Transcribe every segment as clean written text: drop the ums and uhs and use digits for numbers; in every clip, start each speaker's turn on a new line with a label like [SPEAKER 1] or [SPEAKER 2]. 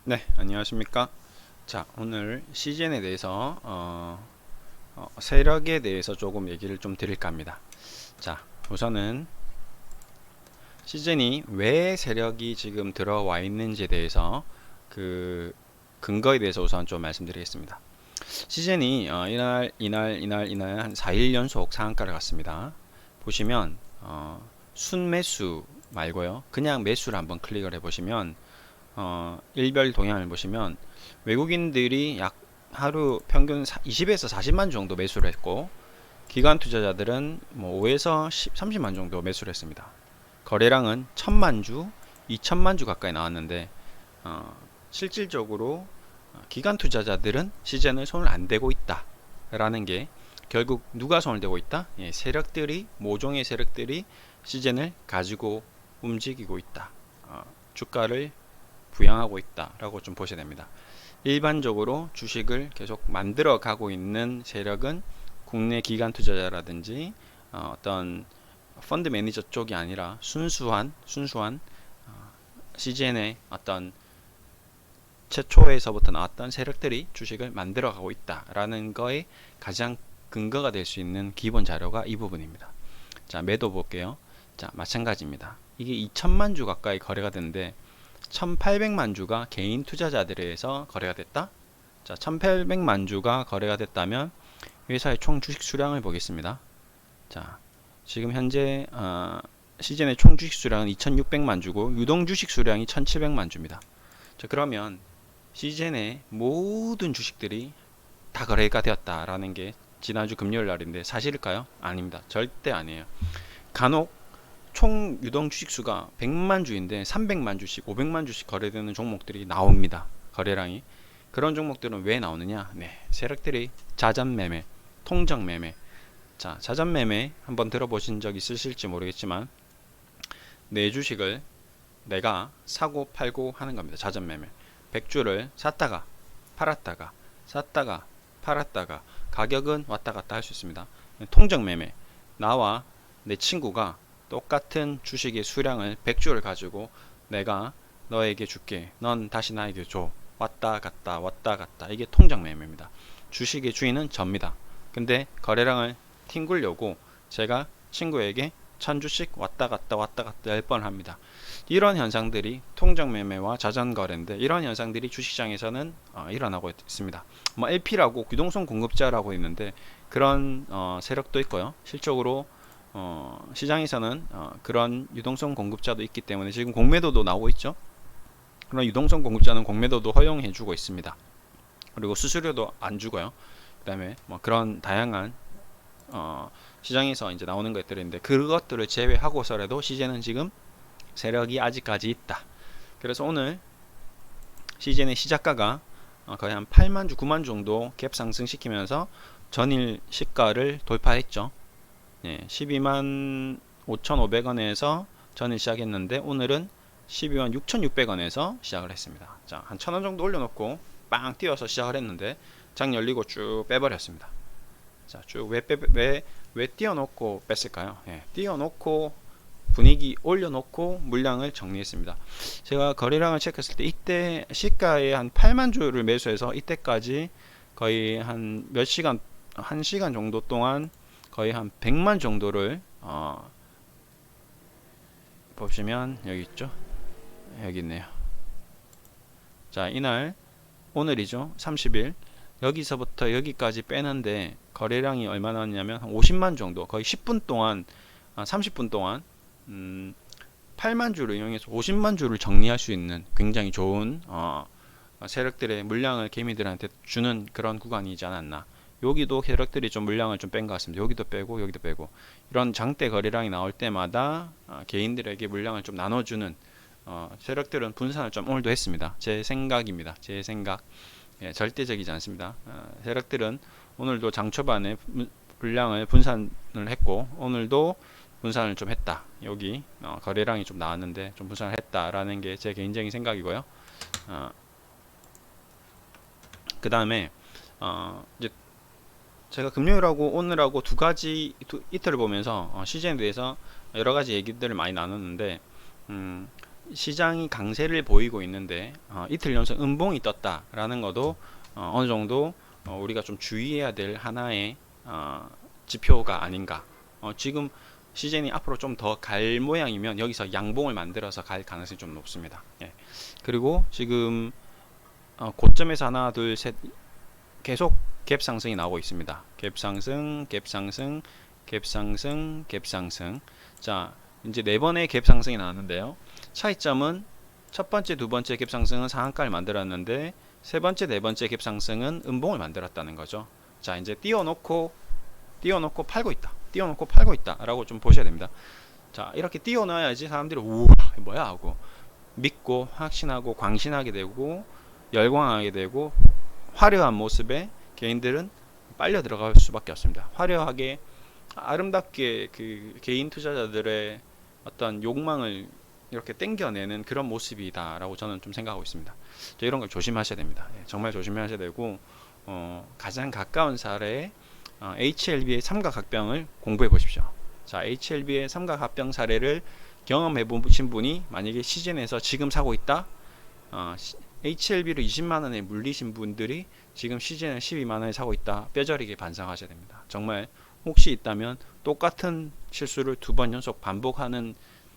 [SPEAKER 1] 네, 안녕하십니까. 자, 오늘 시즌에 대해서 세력에 대해서 조금 얘기를 좀 드릴까 합니다. 자, 우선은 시즌이 왜 세력이 지금 들어와 있는지에 대해서 그 근거에 대해서 우선 좀 말씀드리겠습니다. 시즌이 이날 한 4일 연속 상한가를 갔습니다. 보시면 순매수 말고요, 그냥 매수를 한번 클릭을 해보시면 일별 동향을 보시면 외국인들이 약 하루 평균 20에서 40만 정도 매수를 했고, 기관 투자자들은 뭐 5에서 30만 정도 매수를 했습니다. 거래량은 1000만 주, 2000만 주 가까이 나왔는데 실질적으로 기관 투자자들은 시즌을 손을 안 대고 있다 라는 게, 결국 누가 손을 대고 있다? 예, 세력들이, 모종의 세력들이 시즌을 가지고 움직이고 있다, 주가를 부양하고 있다라고 좀 보셔야 됩니다. 일반적으로 주식을 계속 만들어 가고 있는 세력은 국내 기관 투자자라든지 어떤 펀드 매니저 쪽이 아니라 순수한 CGN의 어떤 최초에서부터 나왔던 세력들이 주식을 만들어 가고 있다라는 거에 가장 근거가 될 수 있는 기본 자료가 이 부분입니다. 자, 매도 볼게요. 자, 마찬가지입니다. 이게 2천만 주 가까이 거래가 되는데 1800만 주가 개인 투자자들에 의해서 거래가 됐다. 자, 1800만 주가 거래가 됐다면 회사의 총 주식 수량을 보겠습니다. 자, 지금 현재 시즌의 총 주식 수량은 2600만 주고 유동 주식 수량이 1700만 주입니다. 자, 그러면 시즌의 모든 주식들이 다 거래가 되었다라는 게 지난주 금요일 날인데 사실일까요? 아닙니다. 절대 아니에요. 간혹 총 유동 주식수가 100만 주인데 300만 주씩, 500만 주씩 거래되는 종목들이 나옵니다. 거래량이. 그런 종목들은 왜 나오느냐? 네, 세력들이 자전 매매, 통정 매매. 자, 자전 매매 한번 들어보신 적 있으실지 모르겠지만 내 주식을 내가 사고 팔고 하는 겁니다. 자전 매매. 100주를 샀다가 팔았다가 샀다가 팔았다가 가격은 왔다 갔다 할 수 있습니다. 통정 매매. 나와 내 친구가 똑같은 주식의 수량을 100주를 가지고 내가 너에게 줄게, 넌 다시 나에게 줘, 왔다 갔다 왔다 갔다. 이게 통장 매매입니다. 주식의 주인은 접니다. 근데 거래량을 튕기려고 제가 친구에게 1000주씩 왔다 갔다 10번 합니다. 이런 현상들이 통장 매매와 자전 거래인데, 이런 현상들이 주식시장에서는 일어나고 있습니다. 뭐 LP라고 유동성 공급자라고 있는데 그런 세력도 있고요. 실적으로 시장에서는 그런 유동성 공급자도 있기 때문에 지금 공매도도 나오고 있죠. 그런 유동성 공급자는 공매도도 허용해 주고 있습니다. 그리고 수수료도 안 주고요. 그 다음에 뭐 그런 다양한 시장에서 이제 나오는 것들인데, 그것들을 제외하고서라도 시즌은 지금 세력이 아직까지 있다. 그래서 오늘 시즌의 시작가가 거의 한 8만 주, 9만 정도 갭 상승시키면서 전일 시가를 돌파했죠. 예, 12만 5,500원에서 전일 시작했는데 오늘은 12만 6,600원에서 시작을 했습니다. 자, 한 1,000원 정도 올려놓고 빵 뛰어서 시작을 했는데 장 열리고 쭉 빼버렸습니다. 자, 쭉 왜 띄워놓고 뺐을까요? 예, 띄워놓고 분위기 올려놓고 물량을 정리했습니다. 제가 거래량을 체크했을 때 이때 시가에 한 8만 주를 매수해서 이때까지 거의 한 몇 시간, 1시간 정도 동안 거의 한 100만 정도를 보시면 여기 있죠. 여기 있네요. 자, 이날 오늘이죠. 30일 여기서부터 여기까지 빼는데 거래량이 얼마나 왔냐면 한 50만 정도, 거의 10분 동안 30분 동안 8만 주를 이용해서 50만 주를 정리할 수 있는 굉장히 좋은 세력들의 물량을 개미들한테 주는 그런 구간이지 않았나. 여기도 세력들이 좀 물량을 좀 뺀 것 같습니다. 여기도 빼고 여기도 빼고, 이런 장대 거래량이 나올 때마다 개인들에게 물량을 좀 나눠주는 세력들은 분산을 좀 오늘도 했습니다. 제 생각입니다. 제 생각. 예, 절대적이지 않습니다. 세력들은 오늘도 장 초반에 물량을 분산을 했고 오늘도 분산을 좀 했다. 여기 거래량이 좀 나왔는데 좀 분산을 했다라는 게 제 개인적인 생각이고요. 그 다음에 이제 제가 금요일하고 오늘하고 두 가지 이틀을 보면서 시즌에 대해서 여러 가지 얘기들을 많이 나눴는데 시장이 강세를 보이고 있는데 이틀 연속 음봉이 떴다라는 것도 어느 정도 우리가 좀 주의해야 될 하나의 지표가 아닌가. 지금 시즌이 앞으로 좀 더 갈 모양이면 여기서 양봉을 만들어서 갈 가능성이 좀 높습니다. 예. 그리고 지금 고점에서 하나, 둘, 셋 계속 갭 상승이 나오고 있습니다. 갭 상승, 갭 상승, 갭 상승, 갭 상승. 자, 이제 네 번의 갭 상승이 나왔는데요. 차이점은 첫 번째, 두 번째 갭 상승은 상한가를 만들었는데 세 번째, 네 번째 갭 상승은 음봉을 만들었다는 거죠. 자, 이제 띄워놓고 팔고 있다. 띄워놓고 팔고 있다라고 좀 보셔야 됩니다. 자, 이렇게 띄워놔야지 사람들이 우와 뭐야 하고 믿고 확신하고 광신하게 되고 열광하게 되고 화려한 모습에 개인들은 빨려 들어갈 수밖에 없습니다. 화려하게 아름답게 그 개인 투자자들의 어떤 욕망을 이렇게 땡겨내는 그런 모습이다라고 저는 좀 생각하고 있습니다. 이런 걸 조심하셔야 됩니다. 정말 조심하셔야 되고 가장 가까운 사례에 HLB의 삼각합병을 공부해 보십시오. 자, HLB의 삼각합병 사례를 경험해 보신 분이 만약에 시즌에서 지금 사고 있다. HLB를 20만원에 물리신 분들이 지금 시즌에 12만원에 사고 있다. 뼈저리게 반성하셔야 됩니다. 정말 혹시 있다면 똑같은 실수를 두 번 연속 반복하는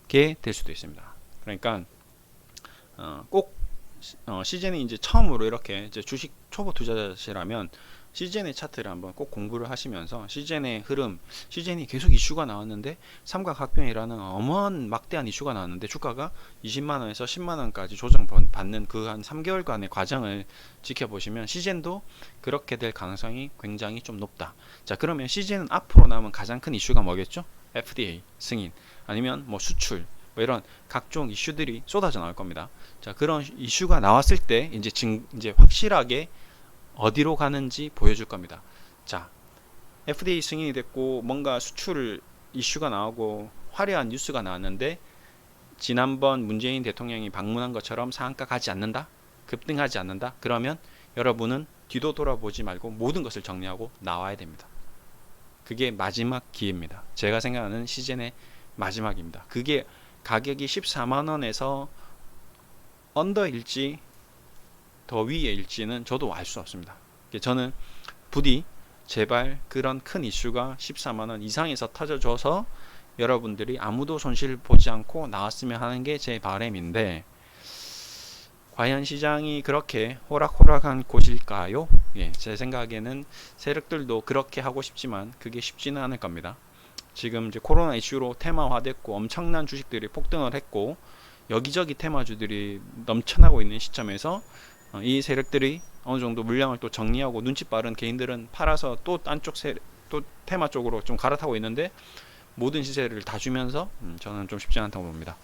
[SPEAKER 1] 게 될 수도 있습니다. 그러니까 꼭 시즌이 이제 처음으로 이렇게 이제 주식 초보 투자자시라면 시즌의 차트를 한번 꼭 공부를 하시면서 시즌의 흐름, 시즌이 계속 이슈가 나왔는데 삼각학병이라는 어마어마한 막대한 이슈가 나왔는데 주가가 20만원에서 10만원까지 조정받는 그 한 3개월간의 과정을 지켜보시면 시즌도 그렇게 될 가능성이 굉장히 좀 높다. 자, 그러면 시즌은 앞으로 남은 가장 큰 이슈가 뭐겠죠? FDA 승인 아니면 뭐 수출 뭐 이런 각종 이슈들이 쏟아져 나올 겁니다. 자, 그런 이슈가 나왔을 때 이제 확실하게 어디로 가는지 보여줄 겁니다. 자, FDA 승인이 됐고 뭔가 수출 이슈가 나오고 화려한 뉴스가 나왔는데 지난번 문재인 대통령이 방문한 것처럼 상한가 가지 않는다? 급등하지 않는다? 그러면 여러분은 뒤도 돌아보지 말고 모든 것을 정리하고 나와야 됩니다. 그게 마지막 기회입니다. 제가 생각하는 시즌의 마지막입니다. 그게 가격이 14만원에서 언더일지 더 위에일지는 저도 알 수 없습니다. 저는 부디 제발 그런 큰 이슈가 14만원 이상에서 터져줘서 여러분들이 아무도 손실 보지 않고 나왔으면 하는 게 제 바람인데 과연 시장이 그렇게 호락호락한 곳일까요? 예, 제 생각에는 세력들도 그렇게 하고 싶지만 그게 쉽지는 않을 겁니다. 지금 이제 코로나 이슈로 테마화됐고 엄청난 주식들이 폭등을 했고 여기저기 테마주들이 넘쳐나고 있는 시점에서 이 세력들이 어느 정도 물량을 또 정리하고 눈치 빠른 개인들은 팔아서 또 안쪽 또 테마 쪽으로 좀 갈아타고 있는데 모든 시세를 다 주면서 저는 좀 쉽지 않다고 봅니다.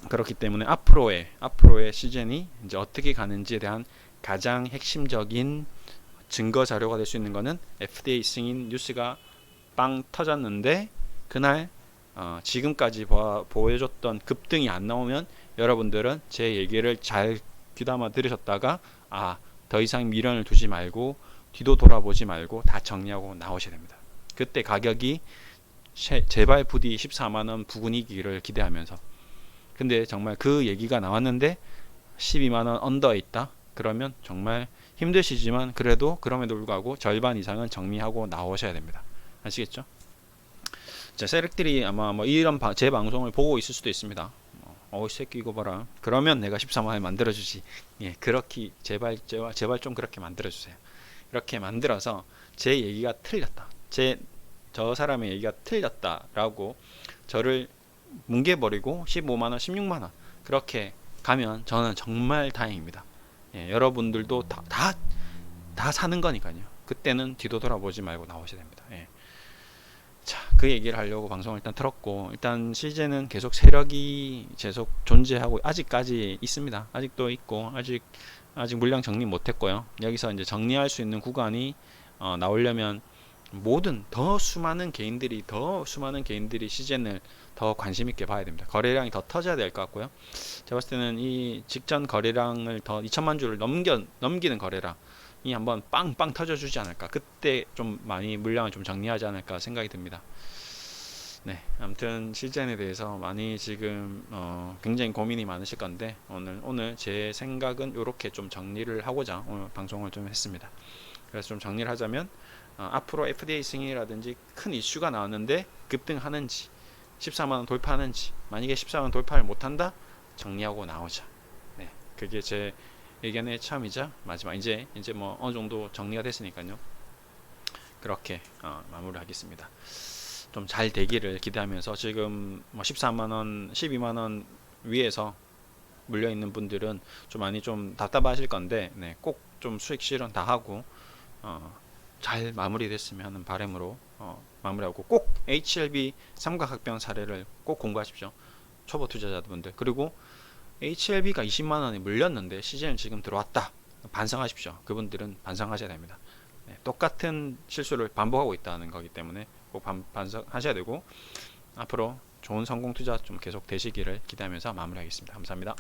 [SPEAKER 1] 그렇기 때문에 앞으로의 시즌이 이제 어떻게 가는지에 대한 가장 핵심적인 증거 자료가 될 수 있는 거는 FDA 승인 뉴스가 빵 터졌는데 그날 지금까지 보여줬던 급등이 안 나오면 여러분들은 제 얘기를 잘 귀담아 들으셨다가 더 이상 미련을 두지 말고 뒤도 돌아보지 말고 다 정리하고 나오셔야 됩니다. 그때 가격이 제발 부디 14만원 부근이기를 기대하면서 근데 정말 그 얘기가 나왔는데 12만원 언더에 있다? 그러면 정말 힘드시지만 그래도 그럼에도 불구하고 절반 이상은 정리하고 나오셔야 됩니다. 아시겠죠? 자, 세력들이 아마 뭐 이런 제 방송을 보고 있을 수도 있습니다. 이 새끼 이거 봐라. 그러면 내가 14만원 만들어주지. 예, 그렇게 제발 좀 그렇게 만들어주세요. 이렇게 만들어서 제 얘기가 틀렸다. 저 사람의 얘기가 틀렸다라고 저를 뭉개버리고 15만원, 16만원 그렇게 가면 저는 정말 다행입니다. 예, 여러분들도 다 사는 거니까요. 그때는 뒤도 돌아보지 말고 나오셔야 됩니다. 예. 자, 그 얘기를 하려고 방송을 일단 틀었고 일단 시즌은 계속 세력이 계속 존재하고 아직까지 있습니다. 아직도 있고 아직 물량 정리 못했고요. 여기서 이제 정리할 수 있는 구간이 나오려면 더 수많은 개인들이 시즌을 더 관심 있게 봐야 됩니다. 거래량이 더 터져야 될 것 같고요. 제가 봤을 때는 이 직전 거래량을 더 2천만 주를 넘기는 거래량이 한번 빵빵 터져주지 않을까. 그때 좀 많이 물량을 좀 정리하지 않을까 생각이 듭니다. 네, 아무튼 실전에 대해서 많이 지금 굉장히 고민이 많으실 건데 오늘 제 생각은 이렇게 좀 정리를 하고자 오늘 방송을 좀 했습니다. 그래서 좀 정리를 하자면 앞으로 FDA 승인이라든지 큰 이슈가 나왔는데 급등하는지 14만원 돌파하는지, 만약에 14만원 돌파를 못한다 정리하고 나오자. 네, 그게 제 의견의 처음이자 마지막. 이제 뭐 어느 정도 정리가 됐으니까요. 그렇게 마무리하겠습니다. 좀 잘 되기를 기대하면서, 지금 뭐 14만원, 12만원 위에서 물려 있는 분들은 좀 많이 좀 답답하실 건데, 네, 꼭 좀 수익 실현 다 하고 잘 마무리됐으면 하는 바람으로 마무리하고, 꼭 HLB 삼각학병 사례를 꼭 공부하십시오. 초보 투자자분들. 그리고 HLB가 20만원에 물렸는데 시즌에 지금 들어왔다, 반성하십시오. 그분들은 반성하셔야 됩니다. 네, 똑같은 실수를 반복하고 있다는 거기 때문에 꼭 반성하셔야 되고, 앞으로 좋은 성공 투자 좀 계속 되시기를 기대하면서 마무리하겠습니다. 감사합니다.